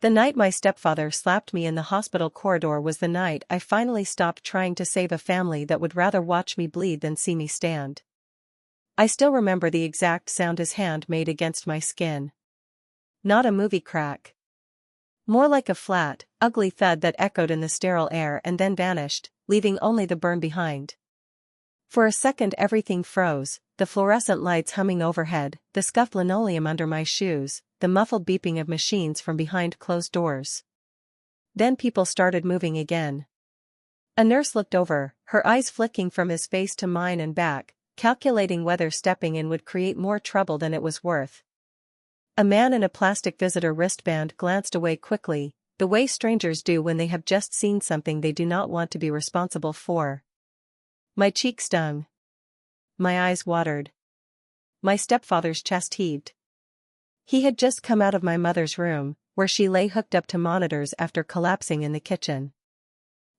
The night my stepfather slapped me in the hospital corridor was the night I finally stopped trying to save a family that would rather watch me bleed than see me stand. I still remember the exact sound his hand made against my skin. Not a movie crack. More like a flat, ugly thud that echoed in the sterile air and then vanished, leaving only the burn behind. For a second everything froze, the fluorescent lights humming overhead, the scuffed linoleum under my shoes, the muffled beeping of machines from behind closed doors. Then people started moving again. A nurse looked over, her eyes flicking from his face to mine and back, calculating whether stepping in would create more trouble than it was worth. A man in a plastic visitor wristband glanced away quickly, the way strangers do when they have just seen something they do not want to be responsible for. My cheek stung. My eyes watered. My stepfather's chest heaved. He had just come out of my mother's room, where she lay hooked up to monitors after collapsing in the kitchen.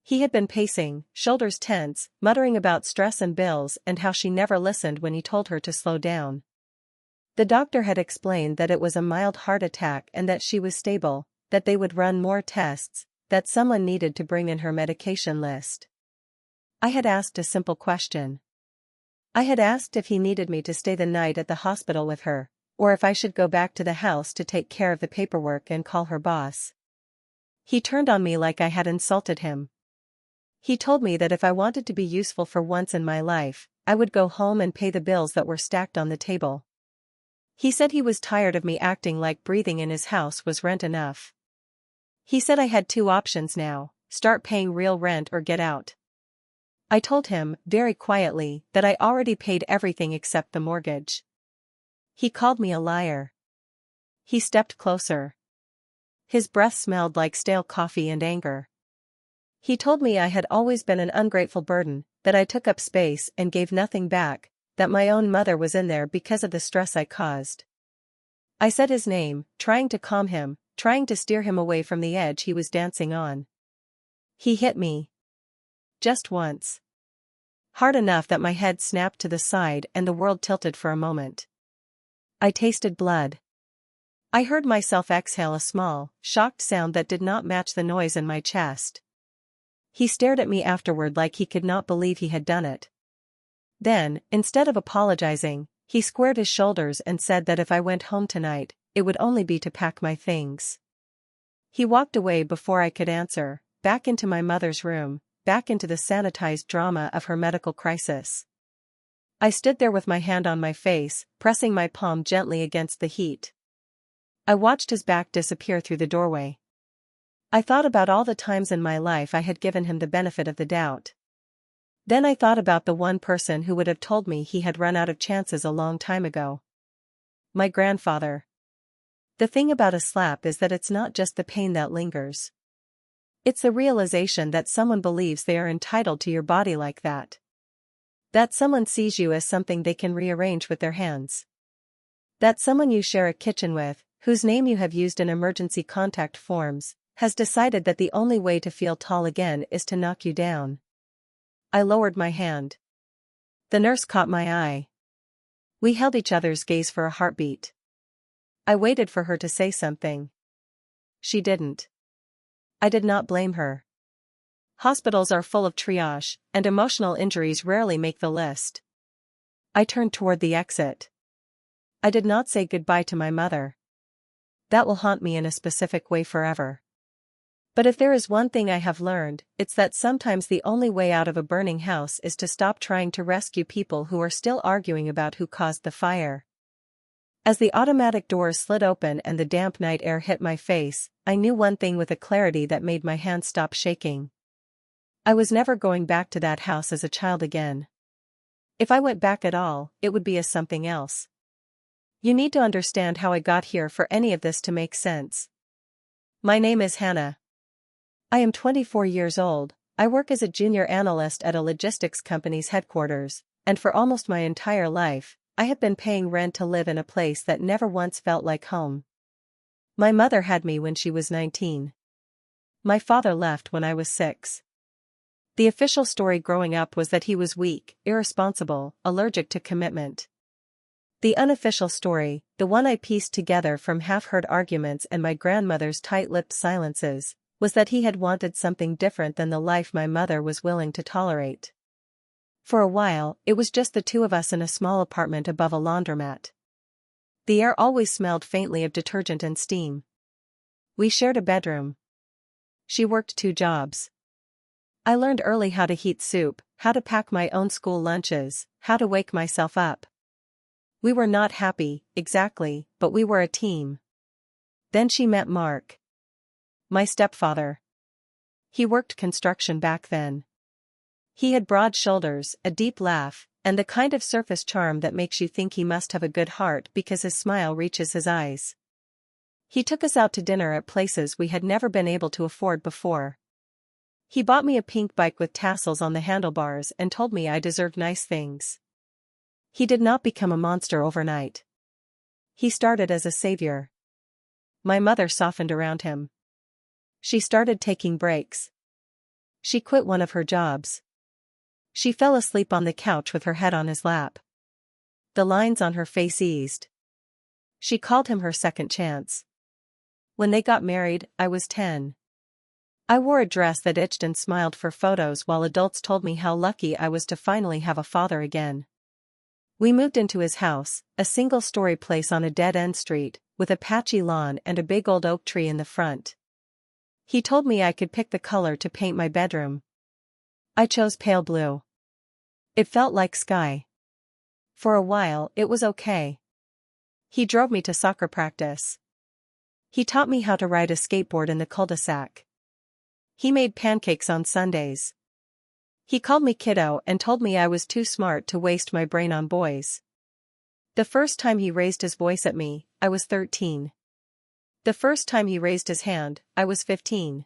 He had been pacing, shoulders tense, muttering about stress and bills and how she never listened when he told her to slow down. The doctor had explained that it was a mild heart attack and that she was stable, that they would run more tests, that someone needed to bring in her medication list. I had asked a simple question. I had asked if he needed me to stay the night at the hospital with her, or if I should go back to the house to take care of the paperwork and call her boss. He turned on me like I had insulted him. He told me that if I wanted to be useful for once in my life, I would go home and pay the bills that were stacked on the table. He said he was tired of me acting like breathing in his house was rent enough. He said I had two options now, start paying real rent or get out. I told him, very quietly, that I already paid everything except the mortgage. He called me a liar. He stepped closer. His breath smelled like stale coffee and anger. He told me I had always been an ungrateful burden, that I took up space and gave nothing back, that my own mother was in there because of the stress I caused. I said his name, trying to calm him, trying to steer him away from the edge he was dancing on. He hit me. Just once. Hard enough that my head snapped to the side and the world tilted for a moment. I tasted blood. I heard myself exhale a small, shocked sound that did not match the noise in my chest. He stared at me afterward like he could not believe he had done it. Then, instead of apologizing, he squared his shoulders and said that if I went home tonight, it would only be to pack my things. He walked away before I could answer, back into my mother's room, back into the sanitized drama of her medical crisis. I stood there with my hand on my face, pressing my palm gently against the heat. I watched his back disappear through the doorway. I thought about all the times in my life I had given him the benefit of the doubt. Then I thought about the one person who would have told me he had run out of chances a long time ago. My grandfather. The thing about a slap is that it's not just the pain that lingers. It's the realization that someone believes they are entitled to your body like that. That someone sees you as something they can rearrange with their hands. That someone you share a kitchen with, whose name you have used in emergency contact forms, has decided that the only way to feel tall again is to knock you down. I lowered my hand. The nurse caught my eye. We held each other's gaze for a heartbeat. I waited for her to say something. She didn't. I did not blame her. Hospitals are full of triage, and emotional injuries rarely make the list. I turned toward the exit. I did not say goodbye to my mother. That will haunt me in a specific way forever. But if there is one thing I have learned, it's that sometimes the only way out of a burning house is to stop trying to rescue people who are still arguing about who caused the fire. As the automatic doors slid open and the damp night air hit my face, I knew one thing with a clarity that made my hands stop shaking. I was never going back to that house as a child again. If I went back at all, it would be as something else. You need to understand how I got here for any of this to make sense. My name is Hannah. I am 24 years old, I work as a junior analyst at a logistics company's headquarters, and for almost my entire life, I have been paying rent to live in a place that never once felt like home. My mother had me when she was 19. My father left when I was 6. The official story growing up was that he was weak, irresponsible, allergic to commitment. The unofficial story, the one I pieced together from half-heard arguments and my grandmother's tight-lipped silences, was that he had wanted something different than the life my mother was willing to tolerate. For a while, it was just the two of us in a small apartment above a laundromat. The air always smelled faintly of detergent and steam. We shared a bedroom. She worked 2 jobs. I learned early how to heat soup, how to pack my own school lunches, how to wake myself up. We were not happy, exactly, but we were a team. Then she met Mark. My stepfather. He worked construction back then. He had broad shoulders, a deep laugh, and the kind of surface charm that makes you think he must have a good heart because his smile reaches his eyes. He took us out to dinner at places we had never been able to afford before. He bought me a pink bike with tassels on the handlebars and told me I deserved nice things. He did not become a monster overnight. He started as a savior. My mother softened around him. She started taking breaks. She quit one of her jobs. She fell asleep on the couch with her head on his lap. The lines on her face eased. She called him her second chance. When they got married, I was 10. I wore a dress that itched and smiled for photos while adults told me how lucky I was to finally have a father again. We moved into his house, a single-story place on a dead-end street, with a patchy lawn and a big old oak tree in the front. He told me I could pick the color to paint my bedroom. I chose pale blue. It felt like sky. For a while, it was okay. He drove me to soccer practice. He taught me how to ride a skateboard in the cul-de-sac. He made pancakes on Sundays. He called me kiddo and told me I was too smart to waste my brain on boys. The first time he raised his voice at me, I was 13. The first time he raised his hand, I was 15.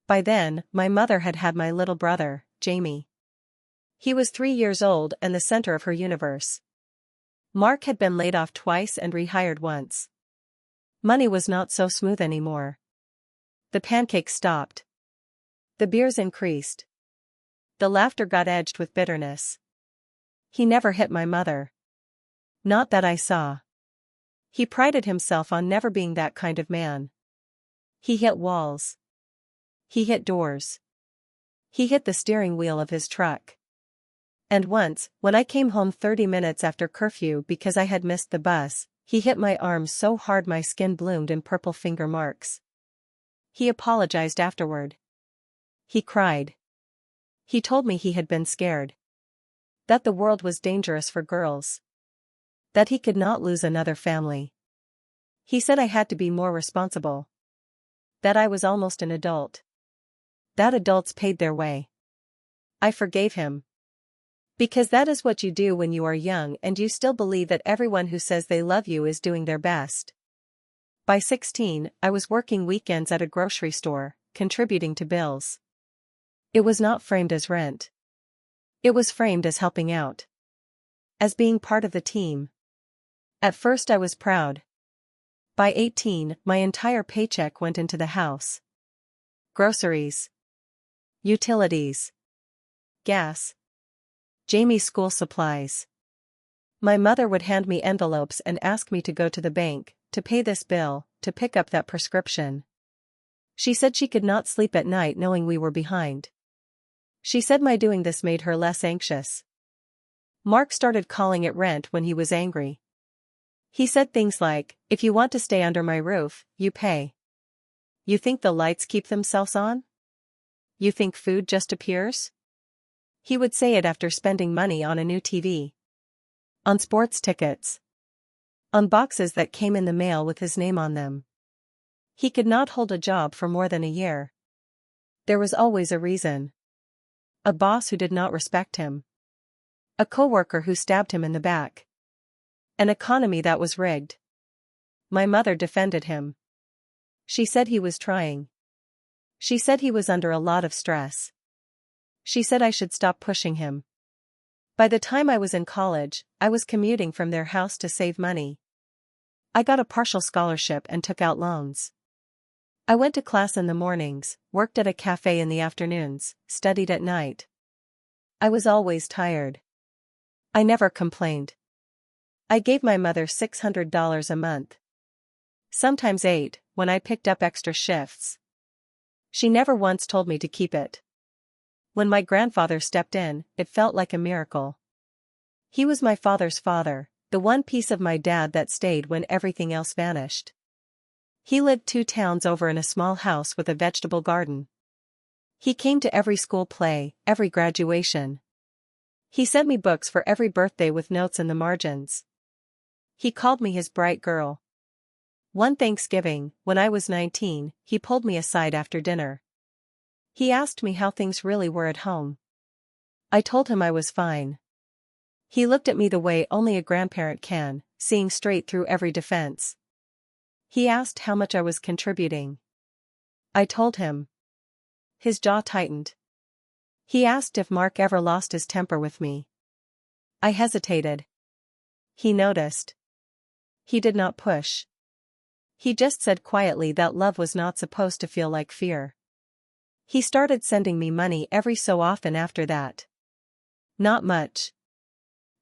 By then, my mother had had my little brother, Jamie. He was 3 years old and the center of her universe. Mark had been laid off twice and rehired once. Money was not so smooth anymore. The pancakes stopped. The beers increased. The laughter got edged with bitterness. He never hit my mother. Not that I saw. He prided himself on never being that kind of man. He hit walls. He hit doors. He hit the steering wheel of his truck. And once, when I came home 30 minutes after curfew because I had missed the bus, he hit my arm so hard my skin bloomed in purple finger marks. He apologized afterward. He cried. He told me he had been scared. That the world was dangerous for girls. That he could not lose another family. He said I had to be more responsible. That I was almost an adult. That adults paid their way. I forgave him. Because that is what you do when you are young and you still believe that everyone who says they love you is doing their best. By 16, I was working weekends at a grocery store, contributing to bills. It was not framed as rent. It was framed as helping out. As being part of the team. At first I was proud. By 18, my entire paycheck went into the house. Groceries. Utilities. Gas. Jamie's school supplies. My mother would hand me envelopes and ask me to go to the bank, to pay this bill, to pick up that prescription. She said she could not sleep at night knowing we were behind. She said my doing this made her less anxious. Mark started calling it rent when he was angry. He said things like, "If you want to stay under my roof, you pay. You think the lights keep themselves on? You think food just appears?" He would say it after spending money on a new TV. On sports tickets. On boxes that came in the mail with his name on them. He could not hold a job for more than a year. There was always a reason. A boss who did not respect him. A coworker who stabbed him in the back. An economy that was rigged. My mother defended him. She said he was trying. She said he was under a lot of stress. She said I should stop pushing him. By the time I was in college, I was commuting from their house to save money. I got a partial scholarship and took out loans. I went to class in the mornings, worked at a cafe in the afternoons, studied at night. I was always tired. I never complained. I gave my mother $600 a month. Sometimes 8, when I picked up extra shifts. She never once told me to keep it. When my grandfather stepped in, it felt like a miracle. He was my father's father, the one piece of my dad that stayed when everything else vanished. He lived 2 towns over in a small house with a vegetable garden. He came to every school play, every graduation. He sent me books for every birthday with notes in the margins. He called me his bright girl. One Thanksgiving, when I was 19, he pulled me aside after dinner. He asked me how things really were at home. I told him I was fine. He looked at me the way only a grandparent can, seeing straight through every defense. He asked how much I was contributing. I told him. His jaw tightened. He asked if Mark ever lost his temper with me. I hesitated. He noticed. He did not push. He just said quietly that love was not supposed to feel like fear. He started sending me money every so often after that. Not much.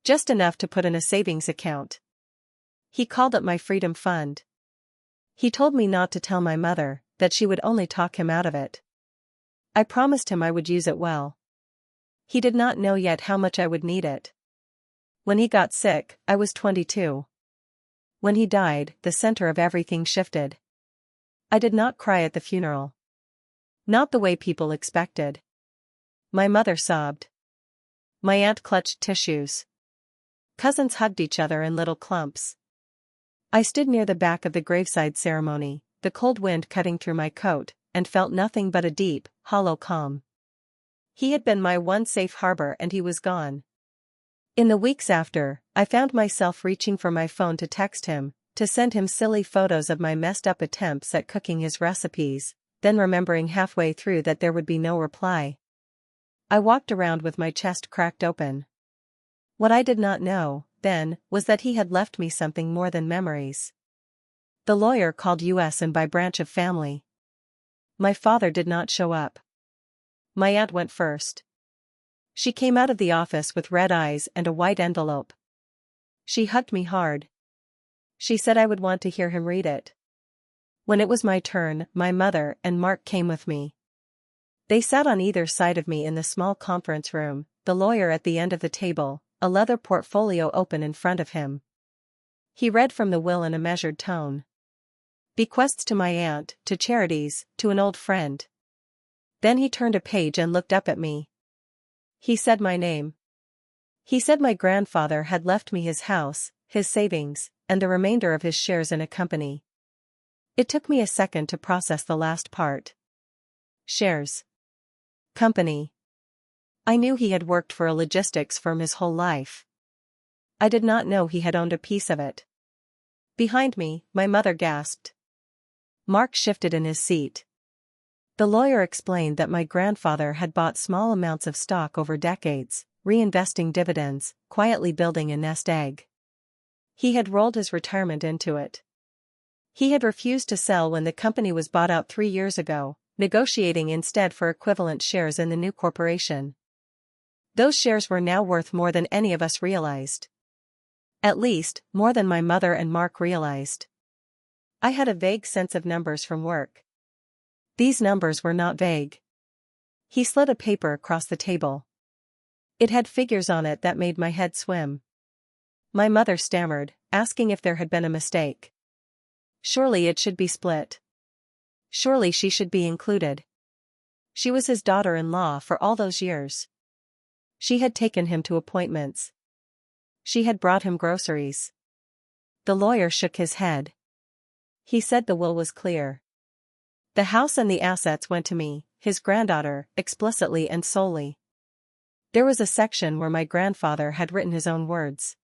Just enough to put in a savings account. He called it my freedom fund. He told me not to tell my mother, that she would only talk him out of it. I promised him I would use it well. He did not know yet how much I would need it. When he got sick, I was 22. When he died, the center of everything shifted. I did not cry at the funeral. Not the way people expected. My mother sobbed. My aunt clutched tissues. Cousins hugged each other in little clumps. I stood near the back of the graveside ceremony, the cold wind cutting through my coat, and felt nothing but a deep, hollow calm. He had been my one safe harbor and he was gone. In the weeks after, I found myself reaching for my phone to text him, to send him silly photos of my messed up attempts at cooking his recipes, then remembering halfway through that there would be no reply. I walked around with my chest cracked open. What I did not know, then, was that he had left me something more than memories. The lawyer called US and by branch of family. My father did not show up. My aunt went first. She came out of the office with red eyes and a white envelope. She hugged me hard. She said I would want to hear him read it. When it was my turn, my mother and Mark came with me. They sat on either side of me in the small conference room, the lawyer at the end of the table, a leather portfolio open in front of him. He read from the will in a measured tone. Bequests to my aunt, to charities, to an old friend. Then he turned a page and looked up at me. He said my name. He said my grandfather had left me his house, his savings, and the remainder of his shares in a company. It took me a second to process the last part. Shares. Company. I knew he had worked for a logistics firm his whole life. I did not know he had owned a piece of it. Behind me, my mother gasped. Mark shifted in his seat. The lawyer explained that my grandfather had bought small amounts of stock over decades, reinvesting dividends, quietly building a nest egg. He had rolled his retirement into it. He had refused to sell when the company was bought out 3 years ago, negotiating instead for equivalent shares in the new corporation. Those shares were now worth more than any of us realized. At least, more than my mother and Mark realized. I had a vague sense of numbers from work. These numbers were not vague. He slid a paper across the table. It had figures on it that made my head swim. My mother stammered, asking if there had been a mistake. Surely it should be split. Surely she should be included. She was his daughter-in-law for all those years. She had taken him to appointments. She had brought him groceries. The lawyer shook his head. He said the will was clear. The house and the assets went to me, his granddaughter, explicitly and solely. There was a section where my grandfather had written his own words.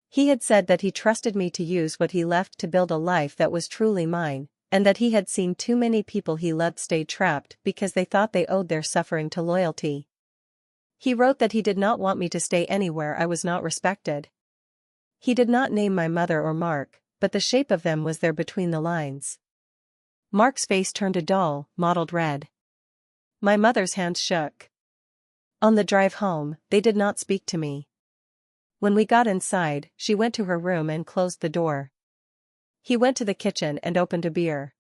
He had said that he trusted me to use what he left to build a life that was truly mine, and that he had seen too many people he loved stay trapped because they thought they owed their suffering to loyalty. He wrote that he did not want me to stay anywhere I was not respected. He did not name my mother or Mark, but the shape of them was there between the lines. Mark's face turned a dull, mottled red. My mother's hands shook. On the drive home, they did not speak to me. When we got inside, she went to her room and closed the door. He went to the kitchen and opened a beer.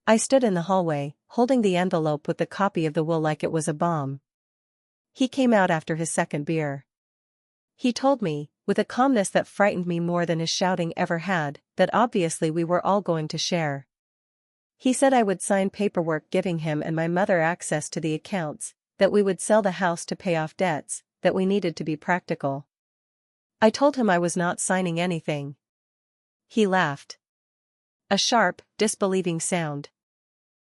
I stood in the hallway, holding the envelope with the copy of the will like it was a bomb. He came out after his second beer. He told me, with a calmness that frightened me more than his shouting ever had, that obviously we were all going to share. He said I would sign paperwork giving him and my mother access to the accounts, that we would sell the house to pay off debts, that we needed to be practical. I told him I was not signing anything. He laughed. A sharp, disbelieving sound.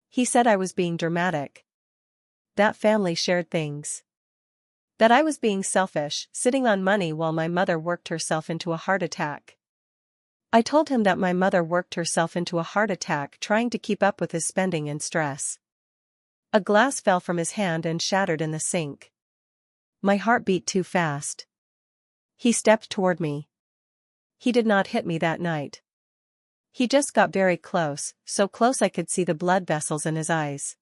He said I was being dramatic. That family shared things. That I was being selfish, sitting on money while my mother worked herself into a heart attack. I told him that my mother worked herself into a heart attack trying to keep up with his spending and stress. A glass fell from his hand and shattered in the sink. My heart beat too fast. He stepped toward me. He did not hit me that night. He just got very close, so close I could see the blood vessels in his eyes.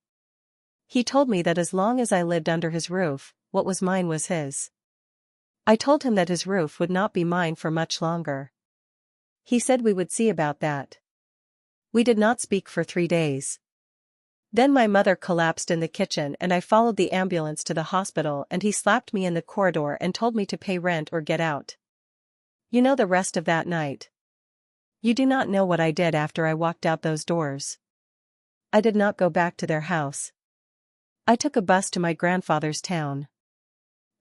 He told me that as long as I lived under his roof, what was mine was his. I told him that his roof would not be mine for much longer. He said we would see about that. We did not speak for 3 days. Then my mother collapsed in the kitchen and I followed the ambulance to the hospital and he slapped me in the corridor and told me to pay rent or get out. You know the rest of that night. You do not know what I did after I walked out those doors. I did not go back to their house. I took a bus to my grandfather's town.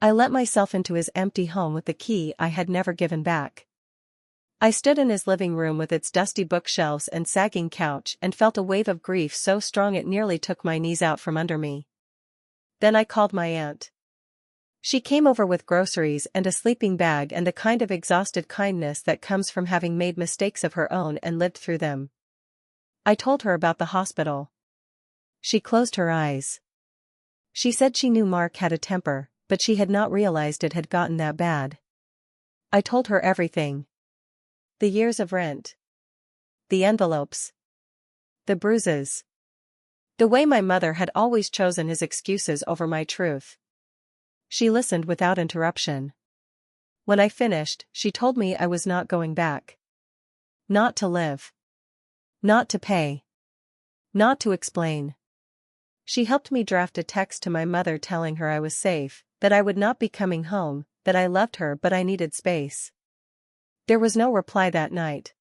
I let myself into his empty home with the key I had never given back. I stood in his living room with its dusty bookshelves and sagging couch and felt a wave of grief so strong it nearly took my knees out from under me. Then I called my aunt. She came over with groceries and a sleeping bag and the kind of exhausted kindness that comes from having made mistakes of her own and lived through them. I told her about the hospital. She closed her eyes. She said she knew Mark had a temper, but she had not realized it had gotten that bad. I told her everything. The years of rent. The envelopes. The bruises. The way my mother had always chosen his excuses over my truth. She listened without interruption. When I finished, she told me I was not going back. Not to live. Not to pay. Not to explain. She helped me draft a text to my mother telling her I was safe, that I would not be coming home, that I loved her but I needed space. There was no reply that night.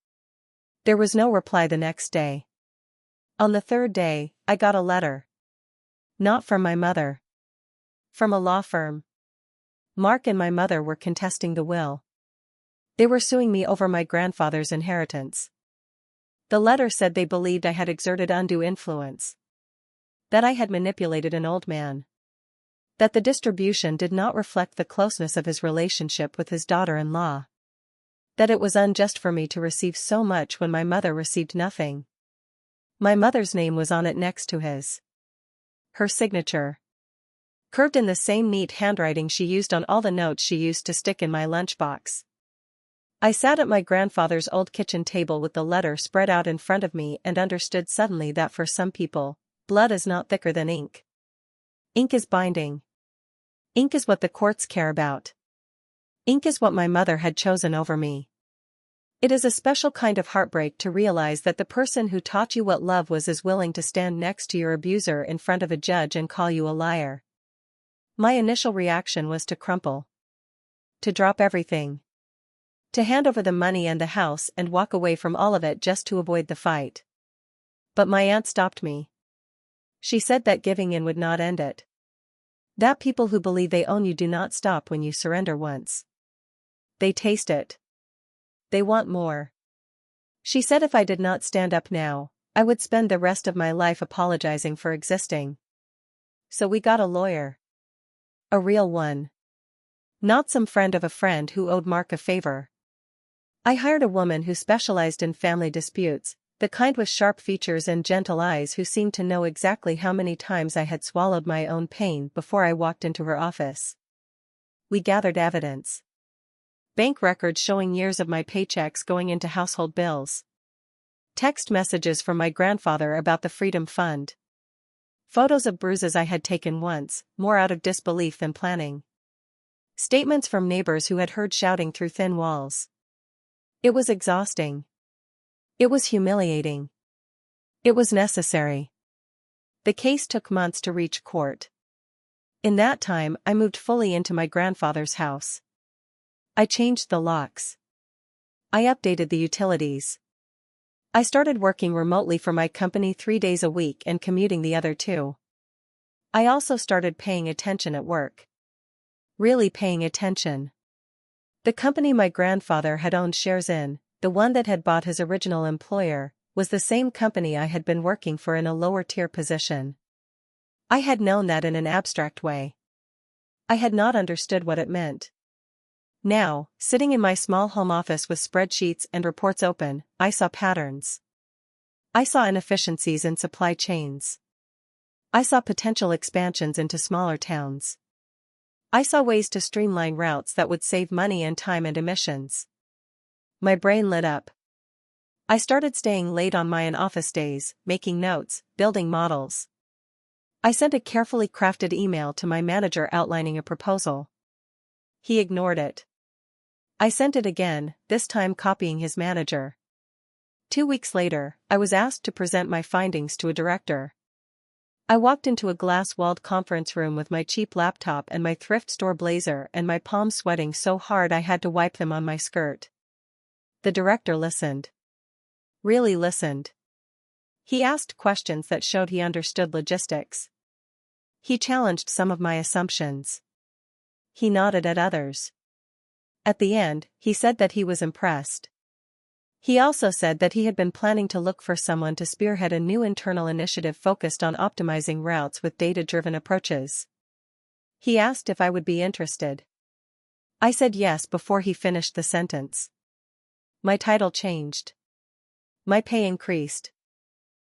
There was no reply the next day. On the third day, I got a letter. Not from my mother. From a law firm. Mark and my mother were contesting the will. They were suing me over my grandfather's inheritance. The letter said they believed I had exerted undue influence. That I had manipulated an old man. That the distribution did not reflect the closeness of his relationship with his daughter-in-law. That it was unjust for me to receive so much when my mother received nothing. My mother's name was on it next to his. Her signature. Curved in the same neat handwriting she used on all the notes she used to stick in my lunchbox. I sat at my grandfather's old kitchen table with the letter spread out in front of me and understood suddenly that for some people, blood is not thicker than ink. Ink is binding. Ink is what the courts care about. Ink is what my mother had chosen over me. It is a special kind of heartbreak to realize that the person who taught you what love was is willing to stand next to your abuser in front of a judge and call you a liar. My initial reaction was to crumple. To drop everything. To hand over the money and the house and walk away from all of it just to avoid the fight. But my aunt stopped me. She said that giving in would not end it. That people who believe they own you do not stop when you surrender once. They taste it. They want more. She said if I did not stand up now, I would spend the rest of my life apologizing for existing. So we got a lawyer. A real one. Not some friend of a friend who owed Mark a favor. I hired a woman who specialized in family disputes, the kind with sharp features and gentle eyes who seemed to know exactly how many times I had swallowed my own pain before I walked into her office. We gathered evidence. Bank records showing years of my paychecks going into household bills. Text messages from my grandfather about the Freedom Fund. Photos of bruises I had taken once, more out of disbelief than planning. Statements from neighbors who had heard shouting through thin walls. It was exhausting. It was humiliating. It was necessary. The case took months to reach court. In that time, I moved fully into my grandfather's house. I changed the locks. I updated the utilities. I started working remotely for my company 3 days a week and commuting the other 2. I also started paying attention at work. Really paying attention. The company my grandfather had owned shares in, the one that had bought his original employer, was the same company I had been working for in a lower-tier position. I had known that in an abstract way. I had not understood what it meant. Now, sitting in my small home office with spreadsheets and reports open, I saw patterns. I saw inefficiencies in supply chains. I saw potential expansions into smaller towns. I saw ways to streamline routes that would save money and time and emissions. My brain lit up. I started staying late on my office days, making notes, building models. I sent a carefully crafted email to my manager outlining a proposal. He ignored it. I sent it again, this time copying his manager. 2 weeks later, I was asked to present my findings to a director. I walked into a glass-walled conference room with my cheap laptop and my thrift store blazer and my palms sweating so hard I had to wipe them on my skirt. The director listened. Really listened. He asked questions that showed he understood logistics. He challenged some of my assumptions. He nodded at others. At the end, he said that he was impressed. He also said that he had been planning to look for someone to spearhead a new internal initiative focused on optimizing routes with data-driven approaches. He asked if I would be interested. I said yes before he finished the sentence. My title changed. My pay increased.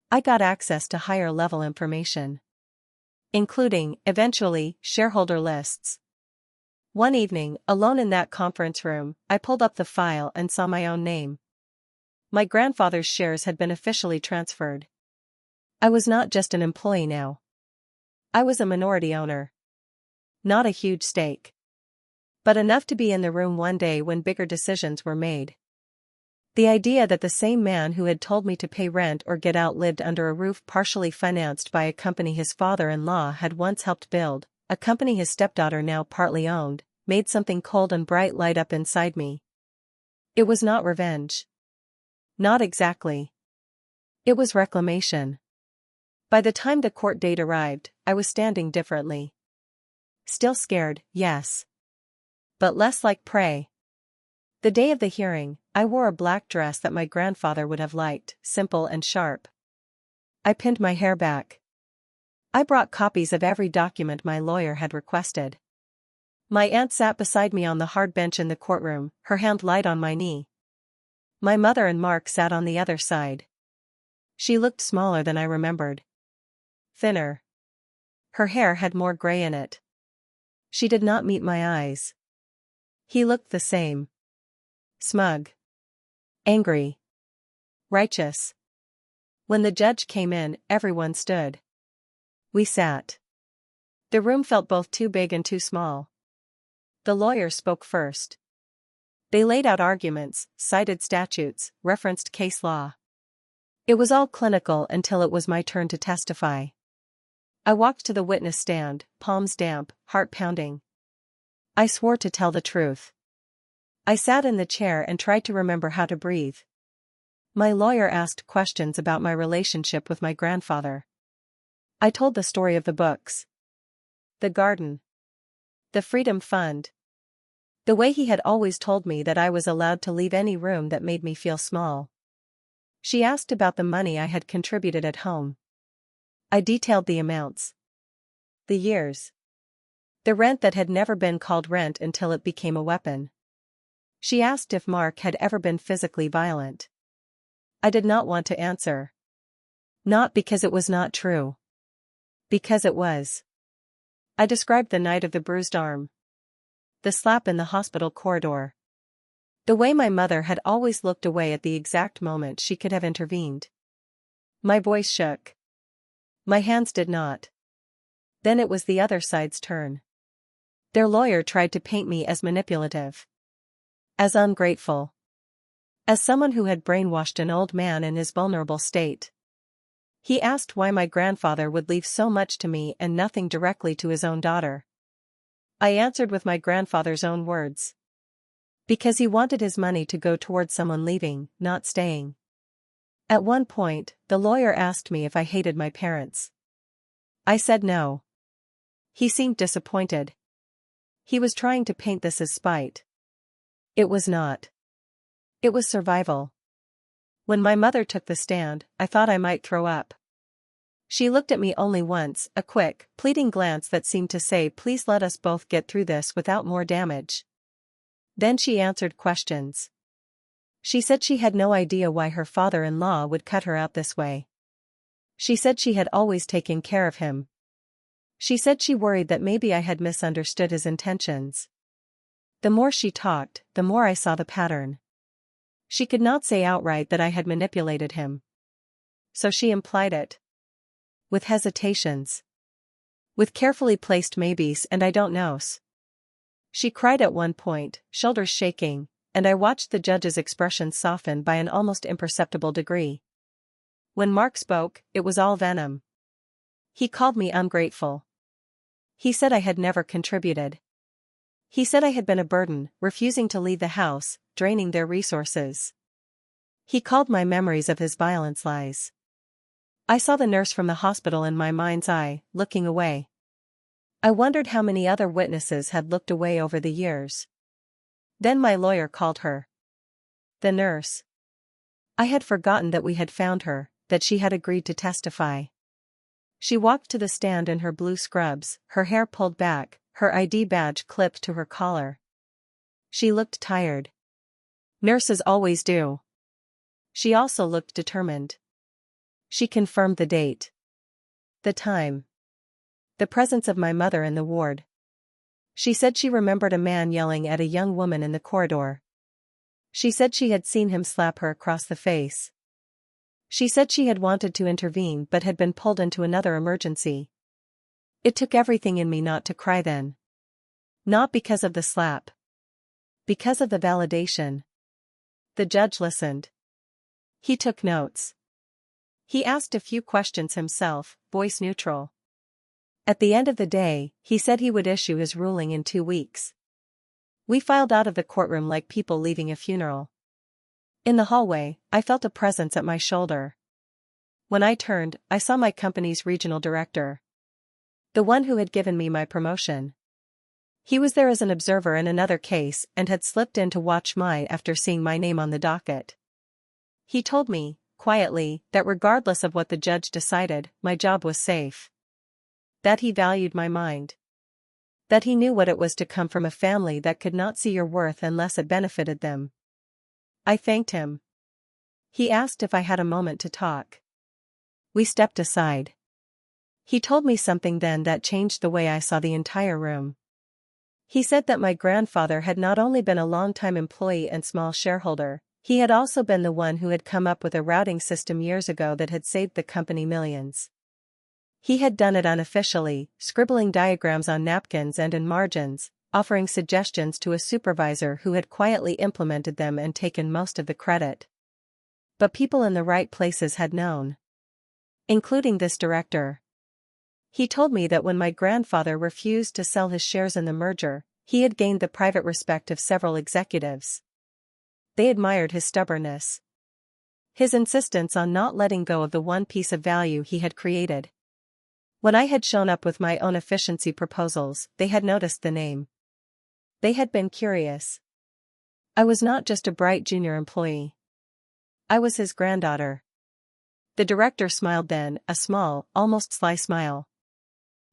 I got access to higher-level information, including, eventually, shareholder lists. One evening, alone in that conference room, I pulled up the file and saw my own name. My grandfather's shares had been officially transferred. I was not just an employee now. I was a minority owner. Not a huge stake, but enough to be in the room one day when bigger decisions were made. The idea that the same man who had told me to pay rent or get out lived under a roof partially financed by a company his father-in-law had once helped build, a company his stepdaughter now partly owned, made something cold and bright light up inside me. It was not revenge. Not exactly. It was reclamation. By the time the court date arrived, I was standing differently. Still scared, yes. But less like prey. The day of the hearing, I wore a black dress that my grandfather would have liked, simple and sharp. I pinned my hair back. I brought copies of every document my lawyer had requested. My aunt sat beside me on the hard bench in the courtroom, her hand light on my knee. My mother and Mark sat on the other side. She looked smaller than I remembered. Thinner. Her hair had more gray in it. She did not meet my eyes. He looked the same. Smug. Angry. Righteous. When the judge came in, everyone stood. We sat. The room felt both too big and too small. The lawyer spoke first. They laid out arguments, cited statutes, referenced case law. It was all clinical until it was my turn to testify. I walked to the witness stand, palms damp, heart pounding. I swore to tell the truth. I sat in the chair and tried to remember how to breathe. My lawyer asked questions about my relationship with my grandfather. I told the story of the books, the garden, the Freedom Fund. The way he had always told me that I was allowed to leave any room that made me feel small. She asked about the money I had contributed at home. I detailed the amounts. The years. The rent that had never been called rent until it became a weapon. She asked if Mark had ever been physically violent. I did not want to answer. Not because it was not true. Because it was. I described the night of the bruised arm. The slap in the hospital corridor. The way my mother had always looked away at the exact moment she could have intervened. My voice shook. My hands did not. Then it was the other side's turn. Their lawyer tried to paint me as manipulative, as ungrateful, as someone who had brainwashed an old man in his vulnerable state. He asked why my grandfather would leave so much to me and nothing directly to his own daughter. I answered with my grandfather's own words. Because he wanted his money to go towards someone leaving, not staying. At one point, the lawyer asked me if I hated my parents. I said no. He seemed disappointed. He was trying to paint this as spite. It was not. It was survival. When my mother took the stand, I thought I might throw up. She looked at me only once, a quick, pleading glance that seemed to say, please let us both get through this without more damage. Then she answered questions. She said she had no idea why her father-in-law would cut her out this way. She said she had always taken care of him. She said she worried that maybe I had misunderstood his intentions. The more she talked, the more I saw the pattern. She could not say outright that I had manipulated him. So she implied it. With hesitations. With carefully placed maybes and I don't knows. She cried at one point, shoulders shaking, and I watched the judge's expression soften by an almost imperceptible degree. When Mark spoke, it was all venom. He called me ungrateful. He said I had never contributed. He said I had been a burden, refusing to leave the house, draining their resources. He called my memories of his violence lies. I saw the nurse from the hospital in my mind's eye, looking away. I wondered how many other witnesses had looked away over the years. Then my lawyer called her. The nurse. I had forgotten that we had found her, that she had agreed to testify. She walked to the stand in her blue scrubs, her hair pulled back, her ID badge clipped to her collar. She looked tired. Nurses always do. She also looked determined. She confirmed the date. The time. The presence of my mother in the ward. She said she remembered a man yelling at a young woman in the corridor. She said she had seen him slap her across the face. She said she had wanted to intervene but had been pulled into another emergency. It took everything in me not to cry then. Not because of the slap. Because of the validation. The judge listened. He took notes. He asked a few questions himself, voice neutral. At the end of the day, he said he would issue his ruling in 2 weeks. We filed out of the courtroom like people leaving a funeral. In the hallway, I felt a presence at my shoulder. When I turned, I saw my company's regional director. The one who had given me my promotion. He was there as an observer in another case and had slipped in to watch mine after seeing my name on the docket. He told me, quietly, that regardless of what the judge decided, my job was safe. That he valued my mind. That he knew what it was to come from a family that could not see your worth unless it benefited them. I thanked him. He asked if I had a moment to talk. We stepped aside. He told me something then that changed the way I saw the entire room. He said that my grandfather had not only been a long-time employee and small shareholder, he had also been the one who had come up with a routing system years ago that had saved the company millions. He had done it unofficially, scribbling diagrams on napkins and in margins, offering suggestions to a supervisor who had quietly implemented them and taken most of the credit. But people in the right places had known. Including this director. He told me that when my grandfather refused to sell his shares in the merger, he had gained the private respect of several executives. They admired his stubbornness. His insistence on not letting go of the one piece of value he had created. When I had shown up with my own efficiency proposals, they had noticed the name. They had been curious. I was not just a bright junior employee. I was his granddaughter. The director smiled then, a small, almost sly smile.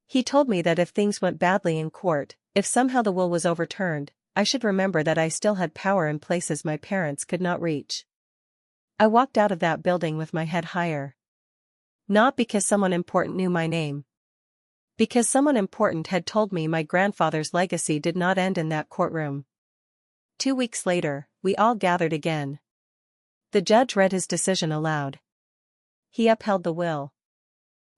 He told me that if things went badly in court, if somehow the will was overturned, I should remember that I still had power in places my parents could not reach. I walked out of that building with my head higher. Not because someone important knew my name. Because someone important had told me my grandfather's legacy did not end in that courtroom. 2 weeks later, we all gathered again. The judge read his decision aloud. He upheld the will.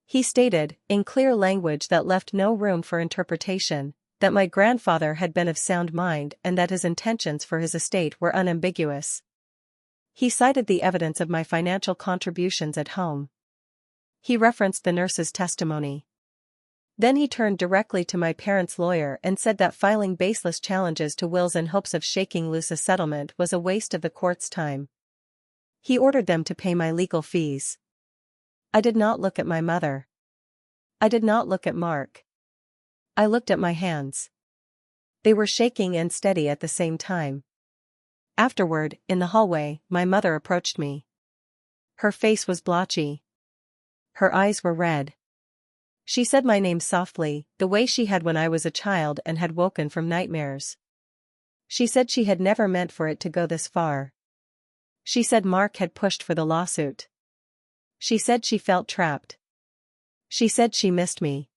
He stated, in clear language that left no room for interpretation, that my grandfather had been of sound mind and that his intentions for his estate were unambiguous. He cited the evidence of my financial contributions at home. He referenced the nurse's testimony. Then he turned directly to my parents' lawyer and said that filing baseless challenges to wills in hopes of shaking loose a settlement was a waste of the court's time. He ordered them to pay my legal fees. I did not look at my mother. I did not look at Mark. I looked at my hands. They were shaking and steady at the same time. Afterward, in the hallway, my mother approached me. Her face was blotchy. Her eyes were red. She said my name softly, the way she had when I was a child and had woken from nightmares. She said she had never meant for it to go this far. She said Mark had pushed for the lawsuit. She said she felt trapped. She said she missed me.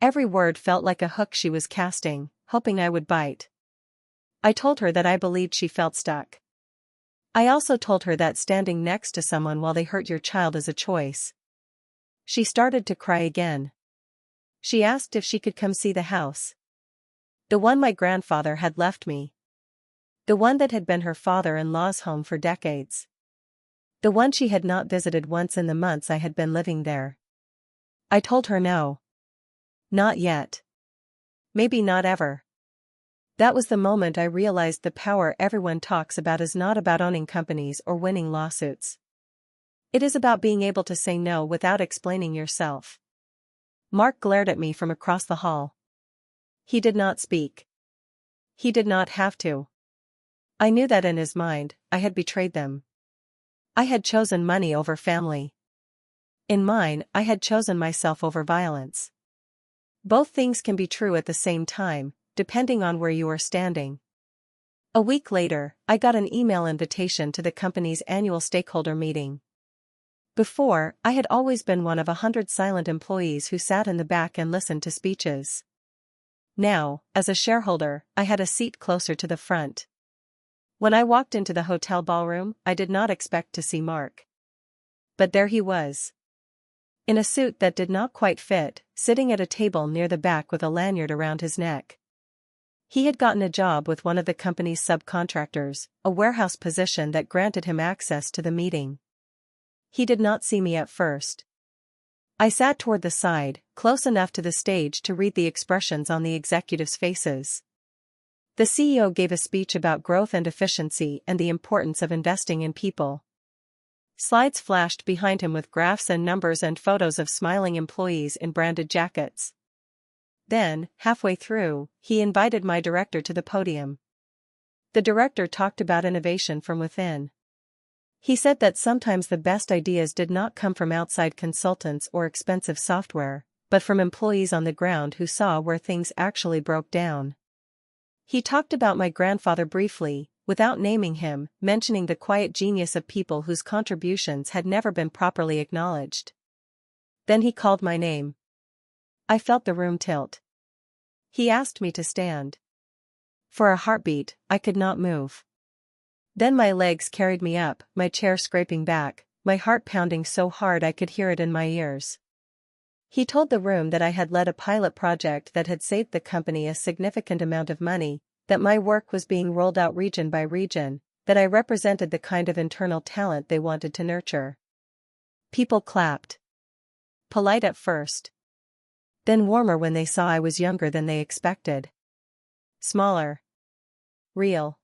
Every word felt like a hook she was casting, hoping I would bite. I told her that I believed she felt stuck. I also told her that standing next to someone while they hurt your child is a choice. She started to cry again. She asked if she could come see the house. The one my grandfather had left me. The one that had been her father-in-law's home for decades. The one she had not visited once in the months I had been living there. I told her no. Not yet. Maybe not ever. That was the moment I realized the power everyone talks about is not about owning companies or winning lawsuits. It is about being able to say no without explaining yourself. Mark glared at me from across the hall. He did not speak. He did not have to. I knew that in his mind, I had betrayed them. I had chosen money over family. In mine, I had chosen myself over violence. Both things can be true at the same time, depending on where you are standing. A week later, I got an email invitation to the company's annual stakeholder meeting. Before, I had always been one of 100 silent employees who sat in the back and listened to speeches. Now, as a shareholder, I had a seat closer to the front. When I walked into the hotel ballroom, I did not expect to see Mark. But there he was. In a suit that did not quite fit, sitting at a table near the back with a lanyard around his neck. He had gotten a job with one of the company's subcontractors, a warehouse position that granted him access to the meeting. He did not see me at first. I sat toward the side, close enough to the stage to read the expressions on the executives' faces. The CEO gave a speech about growth and efficiency and the importance of investing in people. Slides flashed behind him with graphs and numbers and photos of smiling employees in branded jackets. Then, halfway through, he invited my director to the podium. The director talked about innovation from within. He said that sometimes the best ideas did not come from outside consultants or expensive software, but from employees on the ground who saw where things actually broke down. He talked about my grandfather briefly, without naming him, mentioning the quiet genius of people whose contributions had never been properly acknowledged. Then he called my name. I felt the room tilt. He asked me to stand. For a heartbeat, I could not move. Then my legs carried me up, my chair scraping back, my heart pounding so hard I could hear it in my ears. He told the room that I had led a pilot project that had saved the company a significant amount of money, that my work was being rolled out region by region, that I represented the kind of internal talent they wanted to nurture. People clapped. Polite at first. Then warmer when they saw I was younger than they expected. Smaller. Real.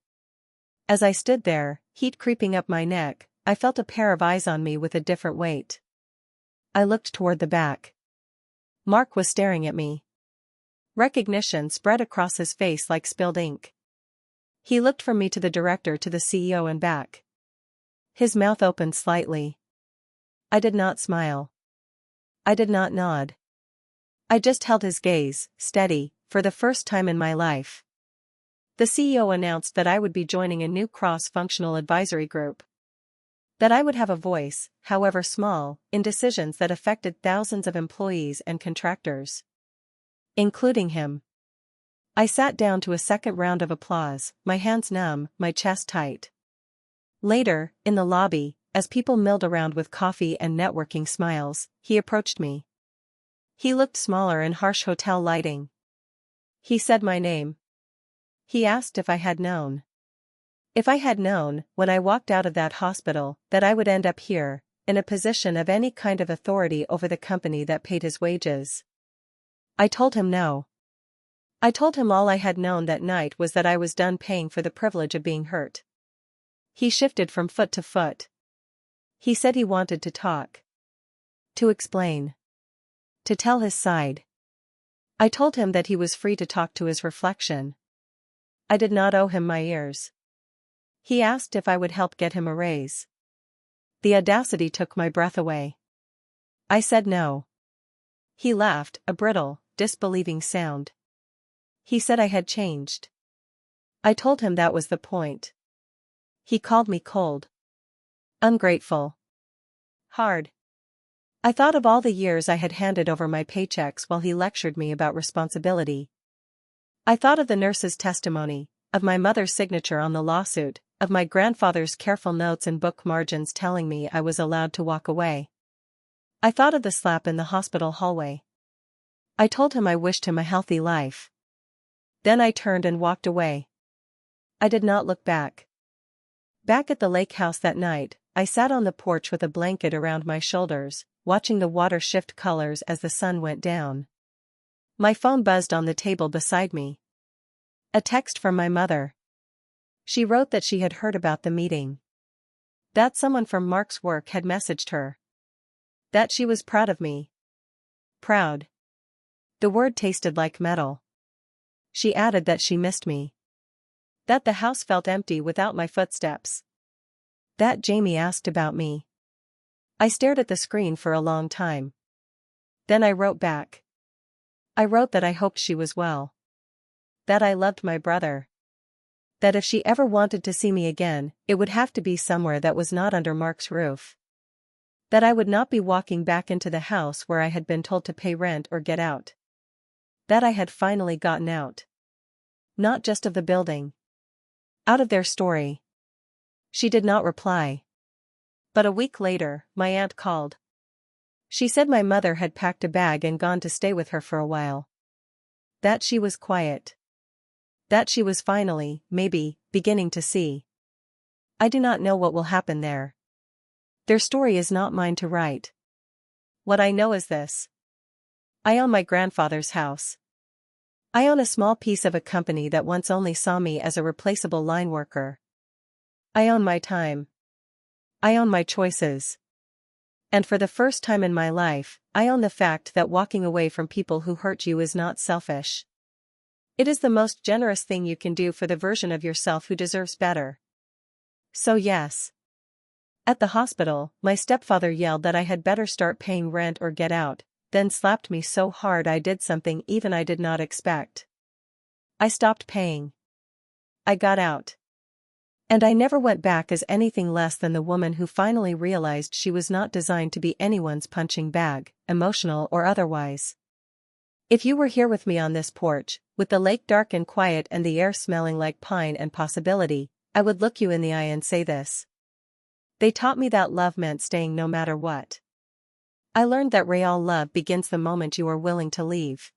As I stood there, heat creeping up my neck, I felt a pair of eyes on me with a different weight. I looked toward the back. Mark was staring at me. Recognition spread across his face like spilled ink. He looked from me to the director to the CEO and back. His mouth opened slightly. I did not smile. I did not nod. I just held his gaze, steady, for the first time in my life. The CEO announced that I would be joining a new cross-functional advisory group. That I would have a voice, however small, in decisions that affected thousands of employees and contractors. Including him. I sat down to a second round of applause, my hands numb, my chest tight. Later, in the lobby, as people milled around with coffee and networking smiles, he approached me. He looked smaller in harsh hotel lighting. He said my name. He asked if I had known. If I had known, when I walked out of that hospital, that I would end up here, in a position of any kind of authority over the company that paid his wages. I told him no. I told him all I had known that night was that I was done paying for the privilege of being hurt. He shifted from foot to foot. He said he wanted to talk. To explain. To tell his side. I told him that he was free to talk to his reflection. I did not owe him my ears. He asked if I would help get him a raise. The audacity took my breath away. I said no. He laughed, a brittle, disbelieving sound. He said I had changed. I told him that was the point. He called me cold. Ungrateful. Hard. I thought of all the years I had handed over my paychecks while he lectured me about responsibility. I thought of the nurse's testimony, of my mother's signature on the lawsuit, of my grandfather's careful notes and book margins telling me I was allowed to walk away. I thought of the slap in the hospital hallway. I told him I wished him a healthy life. Then I turned and walked away. I did not look back. Back at the lake house that night, I sat on the porch with a blanket around my shoulders, watching the water shift colors as the sun went down. My phone buzzed on the table beside me. A text from my mother. She wrote that she had heard about the meeting. That someone from Mark's work had messaged her. That she was proud of me. Proud. The word tasted like metal. She added that she missed me. That the house felt empty without my footsteps. That Jamie asked about me. I stared at the screen for a long time. Then I wrote back. I wrote that I hoped she was well. That I loved my brother. That if she ever wanted to see me again, it would have to be somewhere that was not under Mark's roof. That I would not be walking back into the house where I had been told to pay rent or get out. That I had finally gotten out. Not just of the building. Out of their story. She did not reply. But a week later, my aunt called. She said my mother had packed a bag and gone to stay with her for a while. That she was quiet. That she was finally, maybe, beginning to see. I do not know what will happen there. Their story is not mine to write. What I know is this. I own my grandfather's house. I own a small piece of a company that once only saw me as a replaceable line worker. I own my time. I own my choices. And for the first time in my life, I own the fact that walking away from people who hurt you is not selfish. It is the most generous thing you can do for the version of yourself who deserves better. So yes. At the hospital, my stepfather yelled that I had better start paying rent or get out, then slapped me so hard I did something even I did not expect. I stopped paying. I got out. And I never went back as anything less than the woman who finally realized she was not designed to be anyone's punching bag, emotional or otherwise. If you were here with me on this porch, with the lake dark and quiet and the air smelling like pine and possibility, I would look you in the eye and say this. They taught me that love meant staying no matter what. I learned that real love begins the moment you are willing to leave.